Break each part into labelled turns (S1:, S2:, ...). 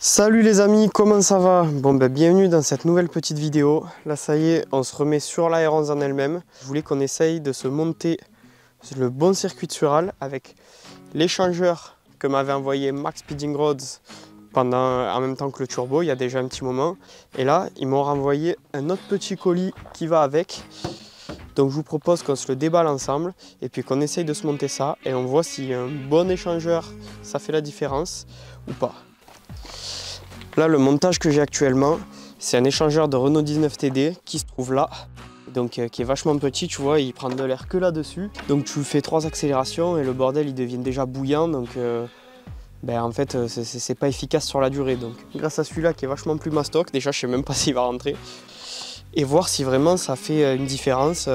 S1: Salut les amis, comment ça va? Bon bienvenue dans cette nouvelle petite vidéo. Là ça y est, on se remet sur la R11 en elle-même. Je voulais qu'on essaye de se monter le bon circuit de Sural avec l'échangeur que m'avait envoyé Max Speeding Roads en même temps que le turbo, il y a déjà un petit moment. Et là, ils m'ont renvoyé un autre petit colis qui va avec. Donc je vous propose qu'on se le déballe ensemble et puis qu'on essaye de se monter ça et on voit si un bon échangeur, ça fait la différence ou pas. Là, le montage que j'ai actuellement, c'est un échangeur de Renault 19 TD qui se trouve là, donc qui est vachement petit, tu vois, il prend de l'air que là-dessus. Donc tu fais 3 accélérations et le bordel il devient déjà bouillant, donc en fait c'est pas efficace sur la durée. Donc grâce à celui-là qui est vachement plus mastoc, déjà je sais même pas s'il va rentrer, et voir si vraiment ça fait une différence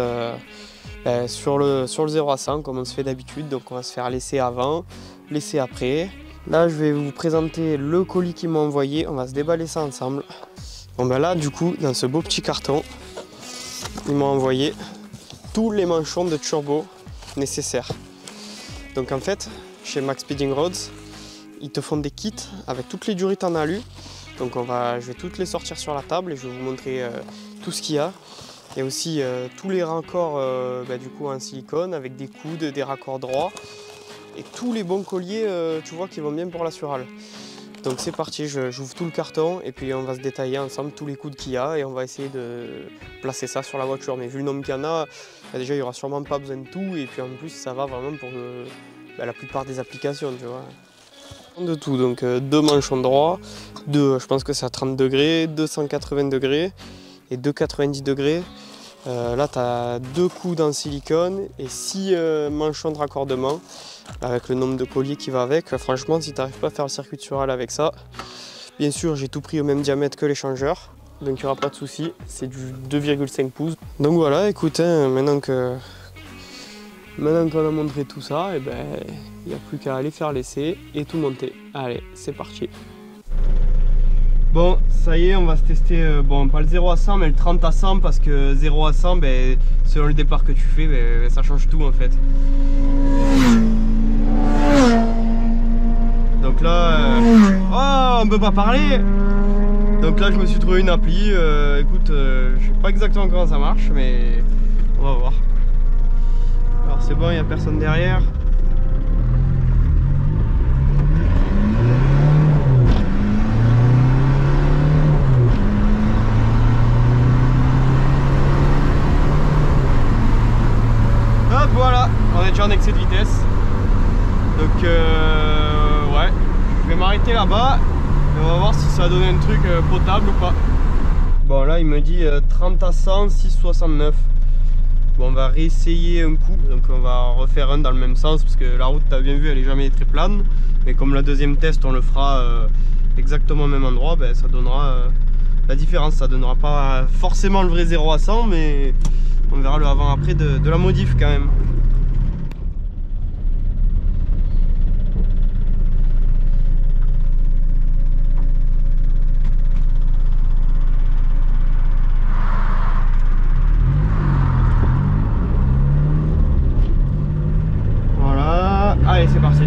S1: sur le 0 à 100 comme on se fait d'habitude. Donc on va se faire l'essai avant, l'essai après. Là, je vais vous présenter le colis qu'ils m'ont envoyé. On va se déballer ça ensemble. Bon là, du coup, dans ce beau petit carton, ils m'ont envoyé tous les manchons de turbo nécessaires. Donc en fait, chez Max Speeding Roads, ils te font des kits avec toutes les durites en alu. Donc je vais toutes les sortir sur la table et je vais vous montrer tout ce qu'il y a. Il y a aussi tous les raccords du coup en silicone avec des coudes, des raccords droits. Et tous les bons colliers, tu vois, qui vont bien pour la Sural. Donc c'est parti, j'ouvre tout le carton et puis on va se détailler ensemble tous les coudes qu'il y a et on va essayer de placer ça sur la voiture. Mais vu le nombre qu'il y en a, déjà il n'y aura sûrement pas besoin de tout et puis en plus ça va vraiment pour la plupart des applications, tu vois. De tout, donc 2 manchons droits, je pense que c'est à 30 degrés, 280 degrés et 290 degrés. Là tu as 2 coudes en silicone et 6 manchons de raccordement. Avec le nombre de colliers qui va avec, franchement si tu n'arrives pas à faire le circuit de Sural avec ça, bien sûr j'ai tout pris au même diamètre que l'échangeur, donc il n'y aura pas de souci, c'est du 2,5 pouces. Donc voilà, écoute, maintenant qu'on a montré tout ça, il n'y a plus qu'à aller faire l'essai et tout monter. Allez, c'est parti. Bon, ça y est, on va se tester, pas le 0 à 100 mais le 30 à 100 parce que 0 à 100, selon le départ que tu fais, ça change tout en fait. Donc là, oh, on peut pas parler. Donc là, je me suis trouvé une appli. Écoute, je sais pas exactement comment ça marche, mais on va voir. Alors c'est bon, il n'y a personne derrière. Hop, voilà, on est déjà en excès de vitesse. Donc ouais, je vais m'arrêter là-bas et on va voir si ça va donner un truc potable ou pas. Bon là il me dit 30 à 100, 6,69. Bon, on va réessayer un coup, donc on va refaire un dans le même sens parce que la route, tu as bien vu, elle est jamais très plane. Mais comme le deuxième test on le fera exactement au même endroit, ça donnera la différence. Ça donnera pas forcément le vrai 0 à 100, mais on verra le avant-après de la modif quand même. Allez, c'est parti.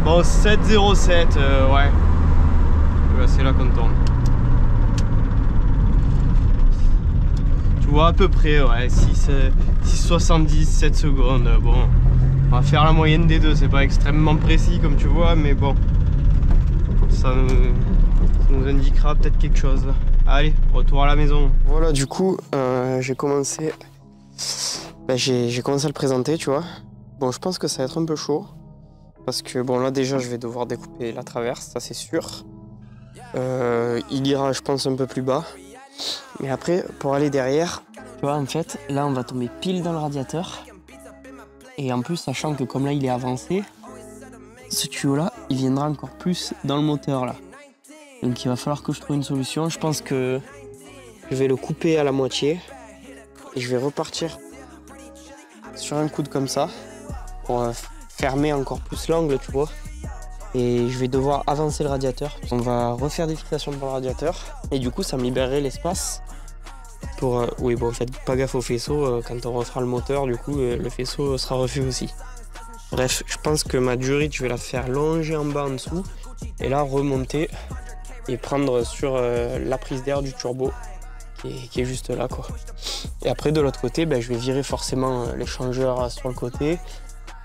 S1: Bon, 7,07, ouais. C'est là qu'on tourne. Tu vois à peu près, ouais, 6,70, 7 secondes. Bon, on va faire la moyenne des deux. C'est pas extrêmement précis comme tu vois, mais bon, ça nous indiquera peut-être quelque chose. Allez, retour à la maison. Voilà, du coup, j'ai commencé à le présenter, tu vois. Bon, je pense que ça va être un peu chaud. Parce que, bon, là, déjà, je vais devoir découper la traverse, ça c'est sûr. Il ira, je pense, un peu plus bas. Mais après, pour aller derrière, tu vois, en fait, là, on va tomber pile dans le radiateur. Et en plus, sachant que comme là, il est avancé, ce tuyau-là, il viendra encore plus dans le moteur, là. Donc il va falloir que je trouve une solution. Je pense que je vais le couper à la moitié et je vais repartir sur un coude comme ça pour fermer encore plus l'angle, tu vois. Et je vais devoir avancer le radiateur. On va refaire des fixations pour le radiateur et du coup ça me libérerait l'espace Oui, bon, faites pas gaffe au faisceau, quand on refera le moteur, du coup, le faisceau sera refait aussi. Bref, je pense que ma durite, je vais la faire longer en bas en dessous, et là, remonter, et prendre sur la prise d'air du turbo, qui est juste là, quoi. Et après, de l'autre côté, je vais virer forcément l'échangeur sur le côté,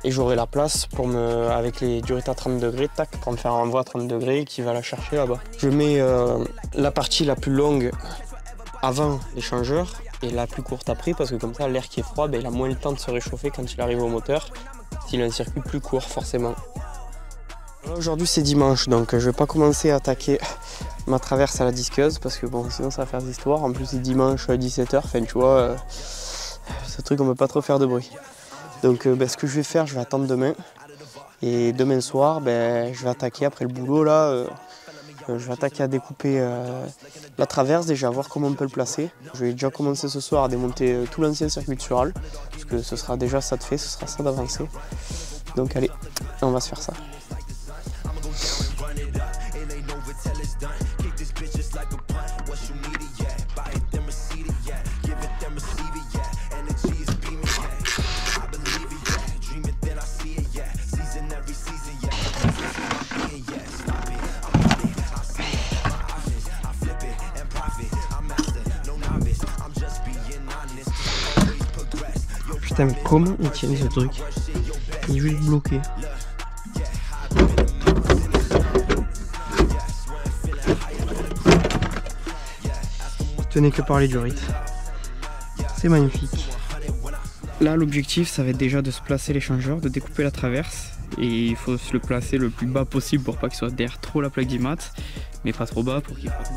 S1: et j'aurai la place pour avec les durites à 30 degrés, tac, pour me faire un renvoi à 30 degrés qui va la chercher là-bas. Je mets la partie la plus longue avant l'échangeur et la plus courte après, parce que comme ça, l'air qui est froid, il a moins le temps de se réchauffer quand il arrive au moteur, s'il a un circuit plus court forcément. Aujourd'hui c'est dimanche, donc je vais pas commencer à attaquer ma traverse à la disqueuse, parce que bon, sinon ça va faire des histoires. En plus c'est dimanche 17h, enfin tu vois, ce truc on peut pas trop faire de bruit. Donc ce que je vais faire, je vais attendre demain, et demain soir, je vais attaquer après le boulot là. Je vais attaquer à découper la traverse, déjà voir comment on peut le placer. Je vais déjà commencer ce soir à démonter tout l'ancien circuit de Sural, parce que ce sera déjà ça de fait, ce sera ça d'avancé. Donc allez, on va se faire ça. Putain, mais comment il tient ce truc? Il est juste bloqué. Tenez que par les durites. C'est magnifique. Là, l'objectif, ça va être déjà de se placer l'échangeur, de découper la traverse. Et il faut se le placer le plus bas possible pour pas qu'il soit derrière trop la plaque d'IMAT, mais pas trop bas pour qu'il fasse.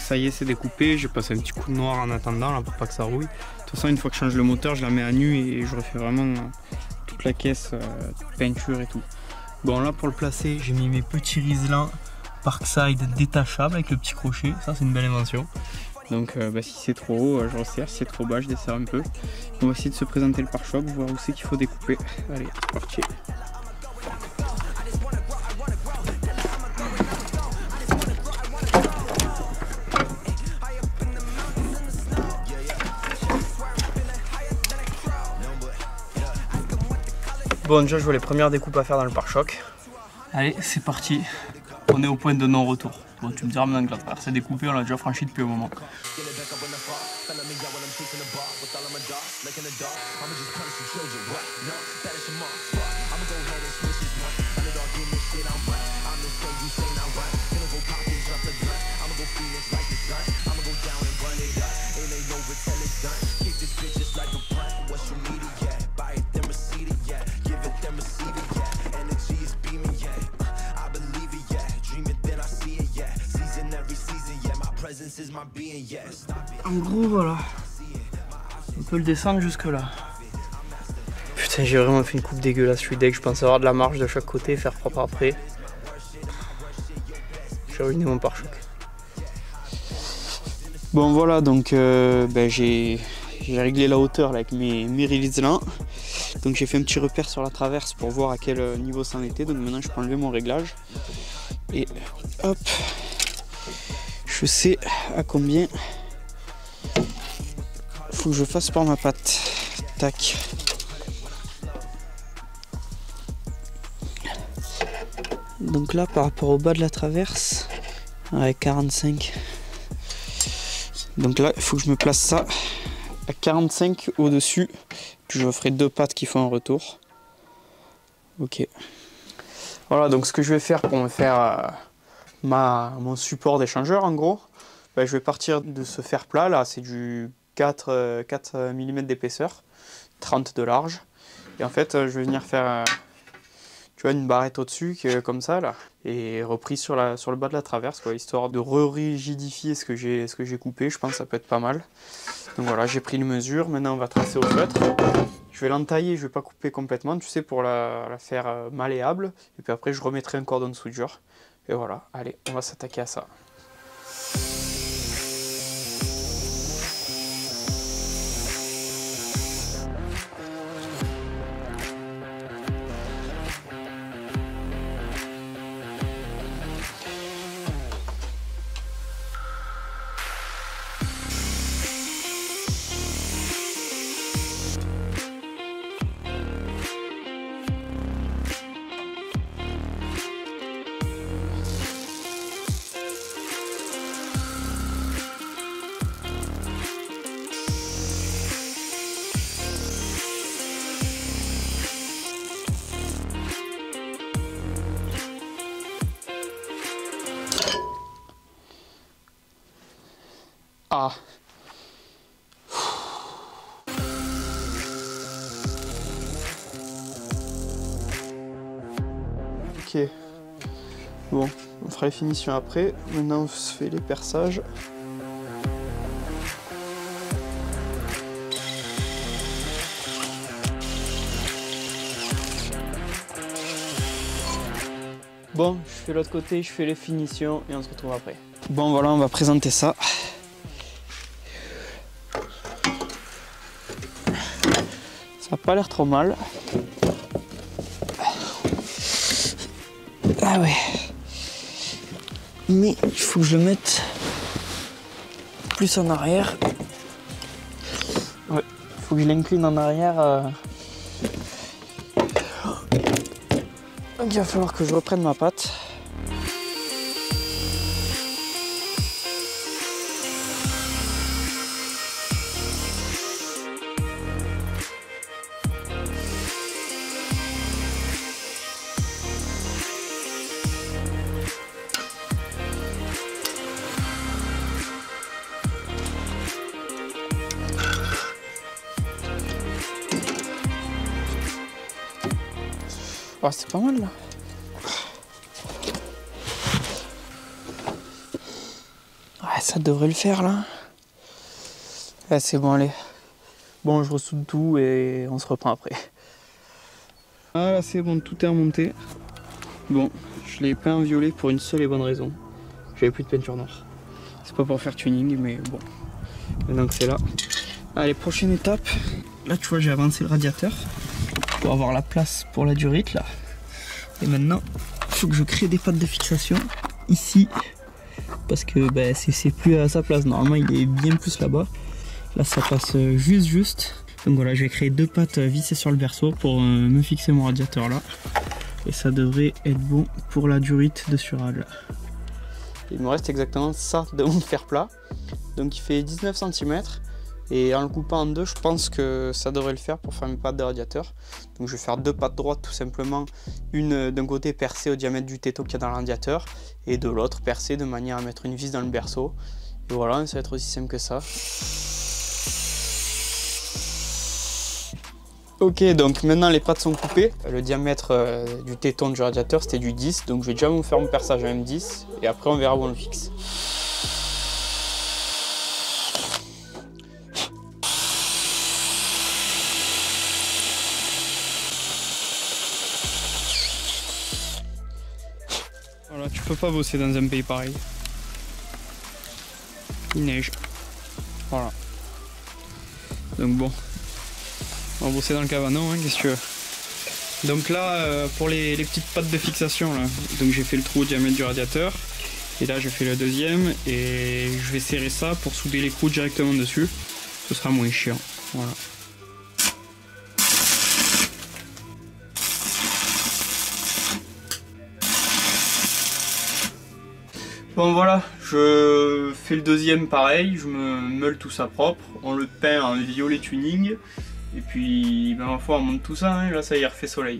S1: Ça y est, c'est découpé, j'ai passé un petit coup de noir en attendant là, pour pas que ça rouille. De toute façon, une fois que je change le moteur, je la mets à nu et je refais vraiment toute la caisse, toute peinture et tout. Bon, là pour le placer, j'ai mis mes petits Riesling Parkside détachables avec le petit crochet. Ça, c'est une belle invention. Donc si c'est trop haut, je resserre, si c'est trop bas, je desserre un peu. On va essayer de se présenter le pare-choc, voir où c'est qu'il faut découper. Allez, c'est parti. Bon, déjà je vois les premières découpes à faire dans le pare-choc. Allez, c'est parti. On est au point de non-retour. Bon, tu me diras maintenant que la traverse est découpée, on l'a déjà franchi depuis un moment. En gros, voilà. On peut le descendre jusque là. Putain, j'ai vraiment fait une coupe dégueulasse. Je suis deg, je pense avoir de la marge de chaque côté et faire propre après. J'ai ruiné mon pare-choc. Bon voilà, donc j'ai réglé la hauteur là, avec mes Riesling. Donc j'ai fait un petit repère sur la traverse pour voir à quel niveau ça en était. Donc maintenant je peux enlever mon réglage. Et hop, je sais à combien faut que je fasse par ma patte. Tac. Donc là par rapport au bas de la traverse, ouais, 45. Donc là il faut que je me place ça à 45 au-dessus. Puis je ferai 2 pattes qui font un retour. Ok. Voilà, donc ce que je vais faire pour me faire mon support d'échangeur en gros, je vais partir de ce fer plat là, c'est du 4 mm d'épaisseur, 30 de large. Et en fait je vais venir faire tu vois, une barrette au-dessus comme ça là. et repris sur le bas de la traverse, quoi, histoire de re-rigidifier ce que j'ai coupé. Je pense que ça peut être pas mal. Donc voilà, j'ai pris une mesure, maintenant on va tracer au feutre. Je vais l'entailler, je vais pas couper complètement, tu sais, pour la faire malléable. Et puis après je remettrai un cordon de soudure. Et voilà, allez, on va s'attaquer à ça. Ah. Ok. Bon, on fera les finitions après. Maintenant on se fait les perçages. Bon, je fais l'autre côté, je fais les finitions et on se retrouve après. Bon voilà, on va présenter ça. Ça n'a pas l'air trop mal. Ah ouais. Mais il faut que je le mette plus en arrière. Ouais, il faut que je l'incline en arrière. Donc il va falloir que je reprenne ma patte. Oh, c'est pas mal là. Ouais, ça devrait le faire là. Ouais, c'est bon, allez. Bon, je ressoude tout et on se reprend après. Ah là, c'est bon, tout est remonté. Bon, je l'ai peint en violet pour une seule et bonne raison. J'avais plus de peinture noire. C'est pas pour faire tuning, mais bon. Maintenant que c'est là. Allez, prochaine étape. Là, tu vois, j'ai avancé le radiateur pour avoir la place pour la durite là. Et maintenant, il faut que je crée des pattes de fixation ici. Parce que bah, c'est plus à sa place. Normalement, il est bien plus là-bas. Là, ça passe juste. Donc voilà, je vais créer deux pattes vissées sur le berceau pour me fixer mon radiateur là. Et ça devrait être bon pour la durite de Sural. Il me reste exactement ça de mon fer plat. Donc il fait 19 cm. Et en le coupant en deux, je pense que ça devrait le faire pour faire mes pattes de radiateur. Donc je vais faire deux pattes droites tout simplement. Une d'un côté percée au diamètre du téton qu'il y a dans le radiateur. Et de l'autre percée de manière à mettre une vis dans le berceau. Et voilà, ça va être aussi simple que ça. Ok, donc maintenant les pattes sont coupées. Le diamètre du téton du radiateur c'était du 10. Donc je vais déjà me faire mon perçage à M10. Et après on verra où on le fixe. Voilà, tu peux pas bosser dans un pays pareil. Il neige. Voilà. Donc bon. On va bosser dans le cabanon, hein, qu'est-ce que tu veux. Donc là, pour les petites pattes de fixation, là, donc j'ai fait le trou au diamètre du radiateur. Et là, je fais le deuxième. Et je vais serrer ça pour souder l'écrou directement dessus. Ce sera moins chiant. Voilà. Bon voilà, je fais le deuxième pareil, je me meule tout ça propre. On le peint en violet tuning. Et puis, ben, ma foi, on monte tout ça, hein, là ça y est, refait soleil.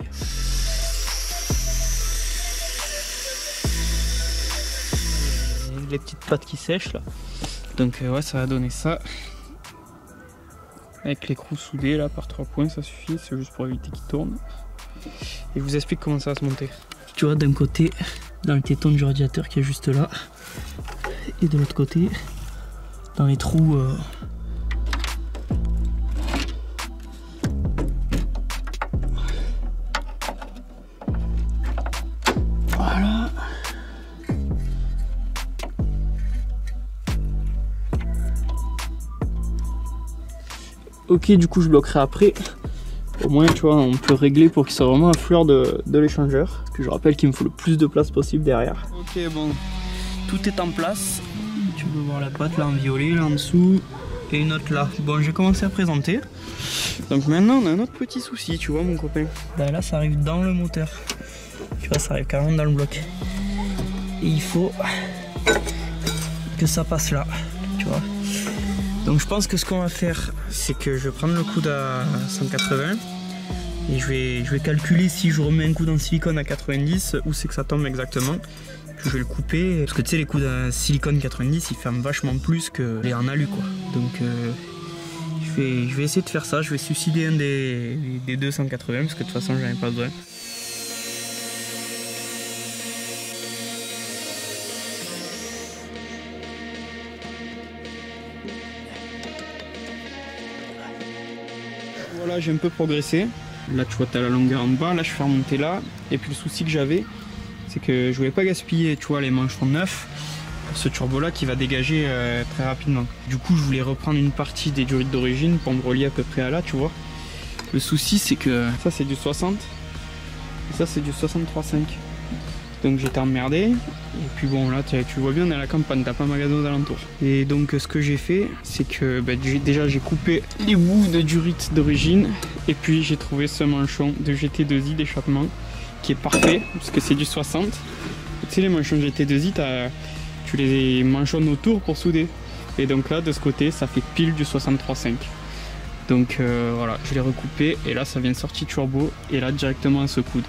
S1: Les petites pattes qui sèchent là. Donc ouais, ça va donner ça. Avec l'écrou soudé là par 3 points, ça suffit, c'est juste pour éviter qu'il tourne. Et je vous explique comment ça va se monter.
S2: Tu vois, d'un côté, dans le téton du radiateur qui est juste là, et de l'autre côté, dans les trous. Voilà. Ok, du coup je bloquerai après. Au moins tu vois, on peut régler pour qu'il soit vraiment à fleur de l'échangeur. Que je rappelle qu'il me faut le plus de place possible derrière. Ok, bon, tout est en place. Tu peux voir la patte là en violet, là en dessous. Et une autre là. Bon, j'ai commencé à présenter. Donc maintenant on a un autre petit souci, tu vois mon copain. Ben là ça arrive dans le moteur. Tu vois, ça arrive carrément dans le bloc. Et il faut que ça passe là, tu vois. Donc je pense que ce qu'on va faire, c'est que je vais prendre le coude à 180 et je vais calculer si je remets un coude en silicone à 90, où c'est que ça tombe exactement. Puis je vais le couper, parce que tu sais, les coudes à silicone 90, ils ferment vachement plus que les en alu, quoi. Donc je vais essayer de faire ça, je vais suicider un des 280, parce que de toute façon j'en ai pas besoin. Voilà, j'ai un peu progressé. Là, tu vois, tu as la longueur en bas. Là, je fais remonter là. Et puis, le souci que j'avais, c'est que je voulais pas gaspiller, tu vois, les manchons neufs pour ce turbo-là qui va dégager très rapidement. Du coup, je voulais reprendre une partie des durites d'origine pour me relier à peu près à là, tu vois. Le souci, c'est que ça, c'est du 60. Et ça, c'est du 63,5. Donc, j'étais emmerdé. Et puis bon, là tu vois bien, on est à la campagne, t'as pas un magasin aux alentours. Et donc ce que j'ai fait, c'est que déjà j'ai coupé les bouts de durite d'origine. Et puis j'ai trouvé ce manchon de GT2i d'échappement qui est parfait, parce que c'est du 60. Tu sais, les manchons GT2i, tu les manchonnes autour pour souder. Et donc là, de ce côté, ça fait pile du 63,5. Donc voilà, je l'ai recoupé et là ça vient de sortir turbo et là directement à ce coude.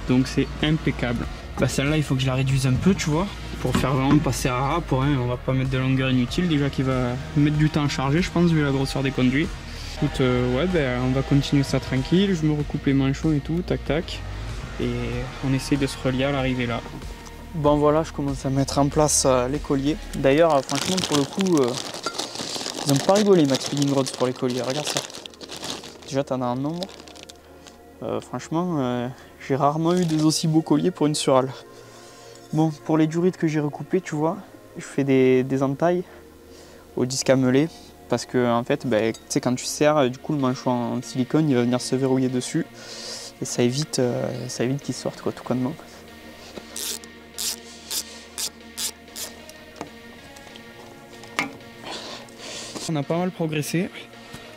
S2: Donc c'est impeccable. Bah celle-là il faut que je la réduise un peu, tu vois, pour faire vraiment passer à ras, pour on va pas mettre de longueur inutile, déjà qu'il va mettre du temps à charger je pense vu la grosseur des conduits. Écoute, ouais, on va continuer ça tranquille, je me recoupe les manchons et tout, tac tac, et on essaye de se relier à l'arrivée là. Bon voilà, je commence à mettre en place les colliers. D'ailleurs franchement pour le coup, ils ont pas rigolé Max Speeding Rods pour les colliers, regarde ça. Déjà t'en as un nombre, franchement... j'ai rarement eu des aussi beaux colliers pour une surale. Bon, pour les durites que j'ai recoupées, tu vois, je fais des entailles au disque à meuler. Parce que, en fait, tu sais, quand tu serres, du coup, le manchon en silicone, il va venir se verrouiller dessus. Et ça évite qu'il sorte, quoi, tout connement. On a pas mal progressé.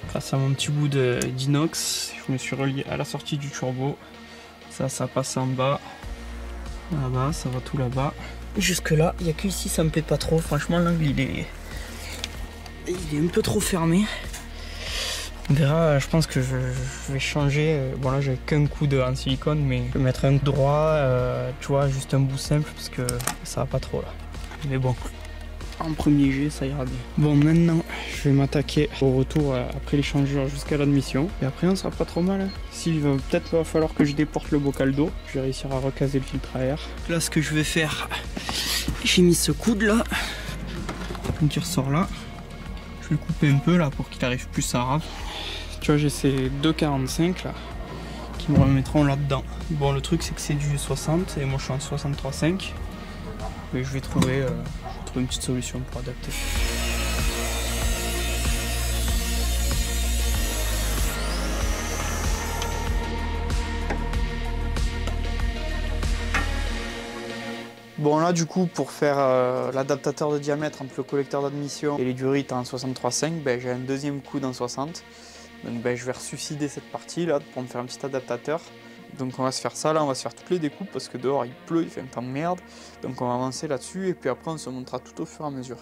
S2: Grâce à mon petit bout d'inox, je me suis relié à la sortie du turbo. Ça passe en bas, là-bas, ça va tout là-bas. Jusque là, il n'y a que ici, ça me plaît pas trop. Franchement, l'angle il est un peu trop fermé. On verra, je pense que je vais changer. Bon là, j'ai qu'un coude en silicone, mais je vais mettre un droit, tu vois, juste un bout simple parce que ça va pas trop là. Mais bon, en premier jet, ça ira bien. Bon, maintenant, je vais m'attaquer au retour après l'échangeur jusqu'à l'admission. Et après, on sera pas trop mal. Hein. Ici, il va peut-être falloir que je déporte le bocal d'eau. Je vais réussir à recaser le filtre à air. Là, ce que je vais faire, j'ai mis ce coude là. Donc, il ressort là. Je vais le couper un peu là pour qu'il arrive plus à ras. Tu vois, j'ai ces 2,45 là qui me remettront là-dedans. Bon, le truc, c'est que c'est du 60 et moi, je suis en 63,5. Mais je vais trouver une petite solution pour adapter. Bon là du coup pour faire l'adaptateur de diamètre entre le collecteur d'admission et les durites en 63,5, j'ai un deuxième coude en 60. Donc je vais resubsider cette partie là pour me faire un petit adaptateur. Donc on va se faire ça là, on va se faire toutes les découpes parce que dehors il pleut, il fait un temps de merde. Donc on va avancer là-dessus et puis après on se montrera tout au fur et à mesure.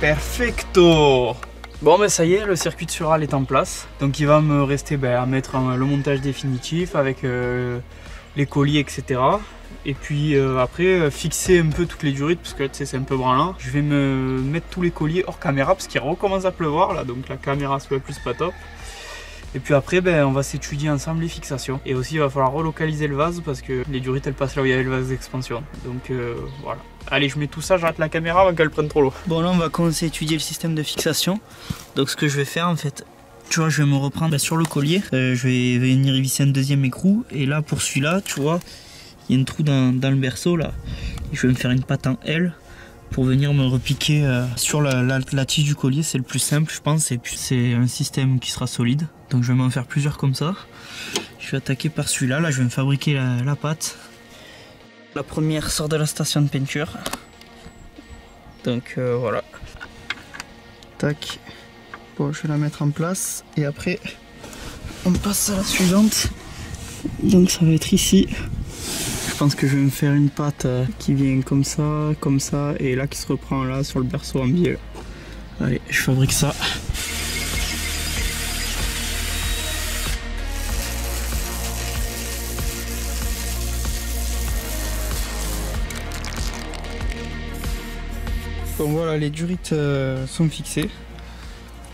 S2: Perfecto. Bon ben ça y est, le circuit sural est en place. Donc il va me rester à mettre le montage définitif avec les colliers, etc. Et puis après fixer un peu toutes les durites parce que tu sais c'est un peu branlant. Je vais me mettre tous les colliers hors caméra parce qu'il recommence à pleuvoir là, donc la caméra soit plus pas top. Et puis après on va s'étudier ensemble les fixations. Et aussi il va falloir relocaliser le vase parce que les durites elles passent là où il y avait le vase d'expansion. Donc voilà. Allez, je mets tout ça, j'arrête la caméra avant qu'elle prenne trop l'eau. Bon là on va commencer à étudier le système de fixation. Donc ce que je vais faire en fait, tu vois, je vais me reprendre sur le collier. Je vais venir y visser un deuxième écrou. Et là pour celui-là, tu vois, il y a un trou dans le berceau là. Et je vais me faire une patte en L pour venir me repiquer sur la tige du collier. C'est le plus simple je pense. Et puis c'est un système qui sera solide. Donc je vais m'en faire plusieurs comme ça. Je vais attaquer par celui-là. Là je vais me fabriquer la patte. La première sort de la station de peinture. Donc voilà. Tac. Bon, je vais la mettre en place. Et après, on passe à la suivante. Donc ça va être ici. Je pense que je vais me faire une patte qui vient comme ça, et là qui se reprend là sur le berceau en biais. Allez, je fabrique ça. Bon voilà, les durites sont fixées.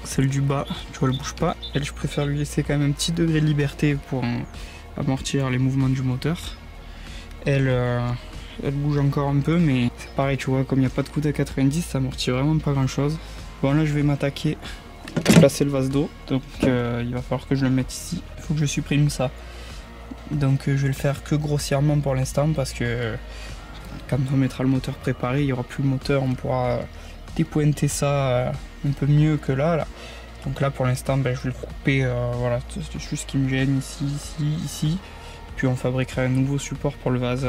S2: Celle du bas, tu vois, elle bouge pas. Elle, je préfère lui laisser quand même un petit degré de liberté pour amortir les mouvements du moteur. Elle bouge encore un peu, mais c'est pareil, tu vois, comme il n'y a pas de coude à 90, ça amortit vraiment pas grand chose. Bon là, je vais m'attaquer à placer le vase d'eau. Donc il va falloir que je le mette ici. Il faut que je supprime ça. Donc je vais le faire que grossièrement pour l'instant parce que quand on mettra le moteur préparé, il n'y aura plus le moteur, on pourra dépointer ça un peu mieux que là. Donc là pour l'instant je vais le couper, voilà, c'est juste ce qui me gêne ici. Puis on fabriquera un nouveau support pour le vase.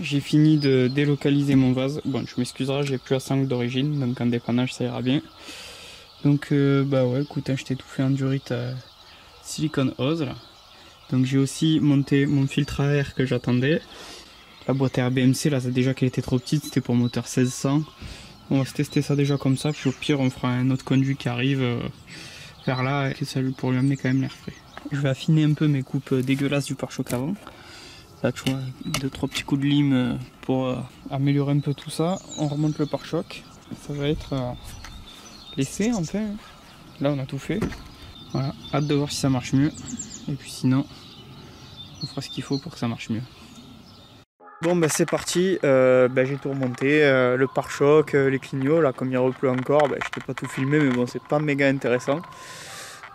S2: J'ai fini de délocaliser mon vase. Bon, tu m'excuseras, j'ai plus la sangle d'origine, donc en dépannage ça ira bien. Donc bah ouais, écoute, je t'ai tout fait en durite silicone hose là. Donc j'ai aussi monté mon filtre à air que j'attendais. La boîte à air BMC là, c'est déjà qu'elle était trop petite, c'était pour moteur 1600. On va se tester ça déjà comme ça, puis au pire on fera un autre conduit qui arrive vers là, et ça pour lui amener quand même l'air frais. Je vais affiner un peu mes coupes dégueulasses du pare-choc avant. Là tu vois, 2-3 petits coups de lime pour améliorer un peu tout ça. On remonte le pare-choc. Ça va être l'essai enfin. Là on a tout fait. Voilà, hâte de voir si ça marche mieux. Et puis sinon, on fera ce qu'il faut pour que ça marche mieux. Bon bah c'est parti, j'ai tout remonté, le pare-choc, les clignots, là comme il repleut encore, je t'ai pas tout filmé mais bon c'est pas méga intéressant.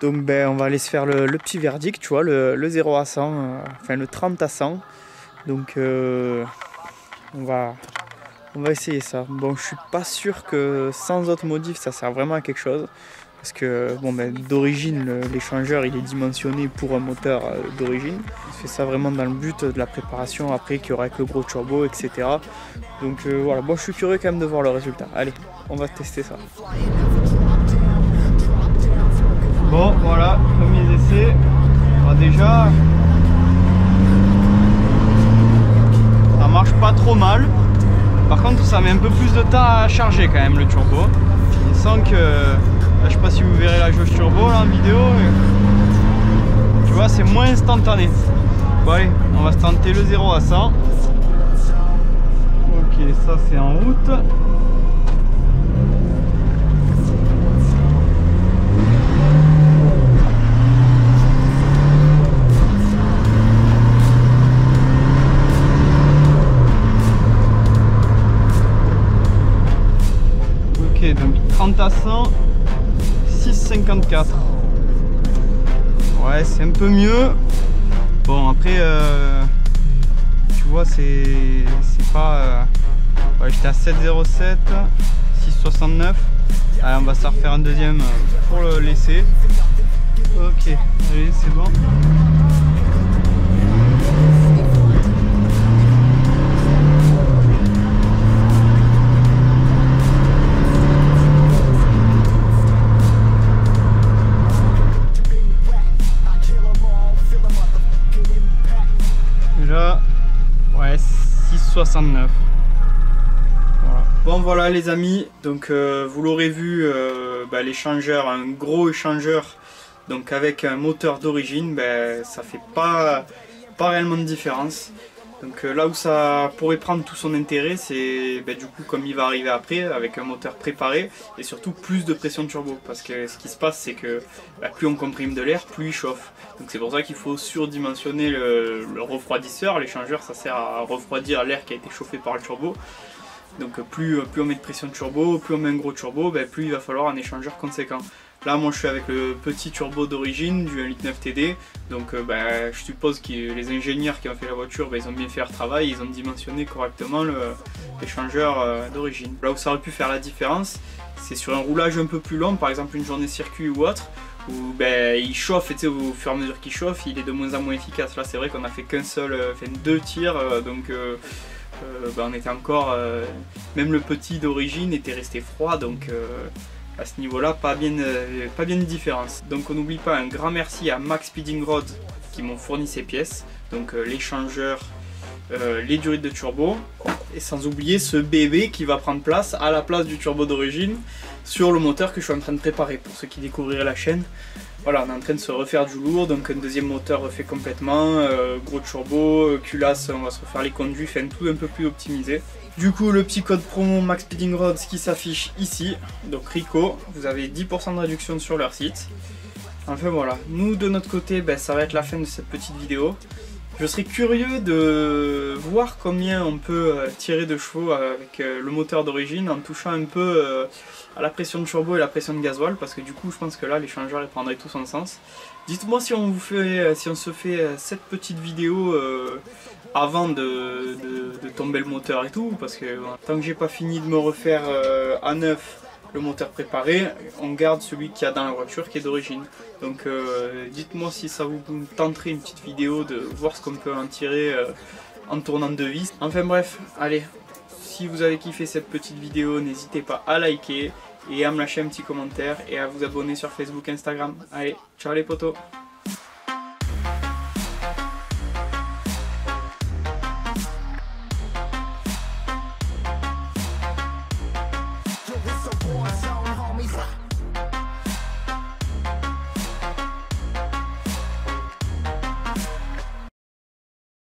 S2: Donc on va aller se faire le petit verdict, tu vois, le 0 à 100, enfin le 30 à 100. Donc on va essayer ça. Bon, je suis pas sûr que sans autre modif ça sert vraiment à quelque chose. Parce que bon, d'origine l'échangeur il est dimensionné pour un moteur d'origine. Je fais ça vraiment dans le but de la préparation après qu'il y aura avec le gros turbo, etc. Donc voilà, bon je suis curieux quand même de voir le résultat. Allez, on va tester ça. Bon voilà, premiers essais. Alors, déjà, ça marche pas trop mal. Par contre ça met un peu plus de temps à charger quand même le turbo. On sent que, là, je sais pas si vous verrez la jauge turbo là en vidéo, mais tu vois c'est moins instantané. Bon allez, on va se tenter le 0 à 100. Ok, ça c'est en route. Ok, donc 30 à 100, 6,54. Ouais, c'est un peu mieux. Bon, après, tu vois, c'est pas Ouais, j'étais à 7,07, 6,69. Allez, on va se refaire un deuxième pour le laisser. Ok, allez, c'est bon. Déjà, ouais, 6,69. Voilà. Bon voilà les amis, donc vous l'aurez vu, l'échangeur, un gros échangeur, donc avec un moteur d'origine, ça fait pas réellement de différence. Donc là où ça pourrait prendre tout son intérêt, c'est du coup comme il va arriver après, avec un moteur préparé, et surtout plus de pression turbo, parce que ce qui se passe c'est que plus on comprime de l'air, plus il chauffe. Donc c'est pour ça qu'il faut surdimensionner le refroidisseur. L'échangeur ça sert à refroidir l'air qui a été chauffé par le turbo. Donc plus on met de pression de turbo, plus on met un gros turbo, plus il va falloir un échangeur conséquent. Là moi je suis avec le petit turbo d'origine du 1.9 TD, donc je suppose que les ingénieurs qui ont fait la voiture, ils ont bien fait leur travail, ils ont dimensionné correctement l'échangeur d'origine. Là où ça aurait pu faire la différence, c'est sur un roulage un peu plus long, par exemple une journée circuit ou autre, où il chauffe et au fur et à mesure qu'il chauffe, il est de moins en moins efficace. Là c'est vrai qu'on a fait qu'un seul, deux tirs, on était encore, même le petit d'origine était resté froid, donc à ce niveau-là, pas bien de différence. Donc on n'oublie pas un grand merci à Max Speeding Rod qui m'ont fourni ces pièces, donc l'échangeur, les durites de turbo, et sans oublier ce bébé qui va prendre place à la place du turbo d'origine sur le moteur que je suis en train de préparer. Pour ceux qui découvriraient la chaîne, voilà, on est en train de se refaire du lourd, donc un deuxième moteur refait complètement, gros turbo, culasse, on va se refaire les conduits, tout un peu plus optimisé. Du coup, le petit code promo Max Speeding Rods qui s'affiche ici, donc Rico, vous avez 10% de réduction sur leur site. Enfin voilà, nous de notre côté, ça va être la fin de cette petite vidéo. Je serais curieux de voir combien on peut tirer de chevaux avec le moteur d'origine en touchant un peu à la pression de turbo et la pression de gasoil, parce que du coup je pense que là l'échangeur prendrait tout son sens. Dites-moi si on se fait cette petite vidéo avant de tomber le moteur et tout, parce que tant que j'ai pas fini de me refaire à neuf le moteur préparé, on garde celui qu'il y a dans la voiture qui est d'origine. Donc dites-moi si ça vous tenterait une petite vidéo de voir ce qu'on peut en tirer en tournant de vis. Enfin bref, allez, si vous avez kiffé cette petite vidéo, n'hésitez pas à liker et à me lâcher un petit commentaire et à vous abonner sur Facebook, Instagram. Allez, ciao les potos!